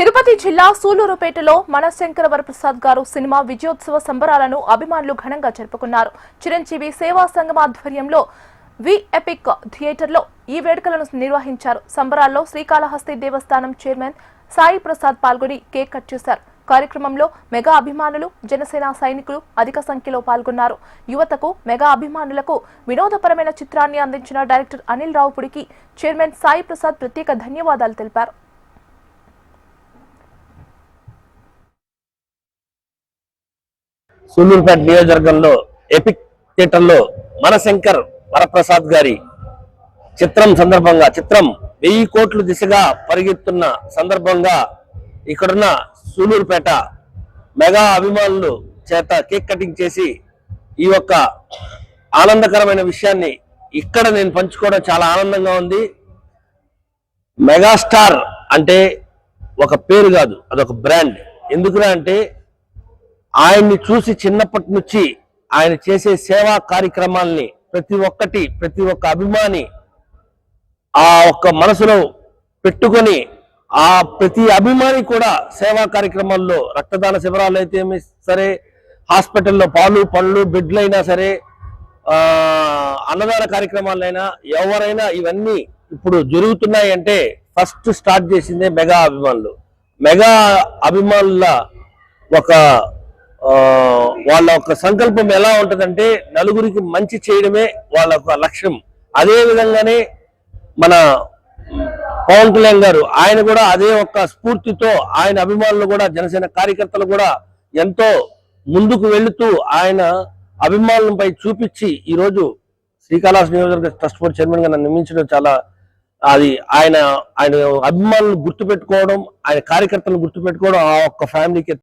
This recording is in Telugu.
తిరుపతి జిల్లా సూలూరుపేటలో మనశంకర వరప్రసాద్ గారు సినిమా విజయోత్సవ సంబరాలను అభిమానులు ఘనంగా జరుపుకున్నారు. చిరంజీవి సేవా సంఘం ఆధ్వర్యంలో వి ఎపిక్ థియేటర్లో ఈ వేడుకలను నిర్వహించారు. సంబరాల్లో శ్రీకాళహస్తి దేవస్థానం చైర్మన్ సాయి ప్రసాద్ పాల్గొని కేక్ కట్ చేశారు. కార్యక్రమంలో మెగా అభిమానులు, జనసేన సైనికులు అధిక సంఖ్యలో పాల్గొన్నారు. యువతకు, మెగా అభిమానులకు వినోదపరమైన చిత్రాన్ని అందించిన డైరెక్టర్ అనిల్ రావుపుడికి చైర్మన్ సాయి ప్రసాద్ ప్రత్యేక ధన్యవాదాలు తెలిపారు. సూలూరుపేట నియోజకవర్గంలో ఎపిక్ థియేటర్లో మనశంకర్ వరప్రసాద్ గారి చిత్రం 1000 కోట్ల దిశగా పరిగెత్తున్న సందర్భంగా ఇక్కడున్న సూలూరుపేట మెగా అభిమానులు చేత కేక్ కటింగ్ చేసి ఈ యొక్క ఆనందకరమైన విషయాన్ని ఇక్కడ నేను పంచుకోవడం చాలా ఆనందంగా ఉంది. మెగాస్టార్ అంటే ఒక పేరు కాదు, అదొక బ్రాండ్. ఎందుకురా అంటే ఆయన్ని చూసి చిన్నప్పటి నుంచి ఆయన చేసే సేవా కార్యక్రమాల్ని ప్రతి ఒక్క అభిమాని ఆ ఒక్క మనసులో పెట్టుకొని ఆ ప్రతి అభిమాని కూడా సేవా కార్యక్రమాల్లో రక్తదాన శిబిరాలు అయితే సరే, హాస్పిటల్లో పాలు పళ్ళు బెడ్లైనా సరే, అన్నదాన కార్యక్రమాలైనా ఎవరైనా ఇవన్నీ ఇప్పుడు జరుగుతున్నాయి అంటే ఫస్ట్ స్టార్ట్ చేసిందే మెగా అభిమానులు. మెగా అభిమానుల వాళ్ళ ఒక సంకల్పం ఎలా ఉంటుందంటే నలుగురికి మంచి చేయడమే వాళ్ళ ఒక లక్ష్యం. అదే విధంగానే మన పవన్ కళ్యాణ్ గారు ఆయన కూడా అదే ఒక స్ఫూర్తితో ఆయన అభిమానులు కూడా, జనసేన కార్యకర్తలు కూడా ఎంతో ముందుకు వెళుతూ ఆయన అభిమానులపై చూపించి ఈరోజు శ్రీకాళహస్తి నియోజకవర్గ ట్రస్ట్ బోర్డు చైర్మన్ గా నన్ను నియమించడం చాలా ఆయన అభిమానులను గుర్తుపెట్టుకోవడం, ఆయన కార్యకర్తలను గుర్తుపెట్టుకోవడం ఆ ఒక్క ఫ్యామిలీకి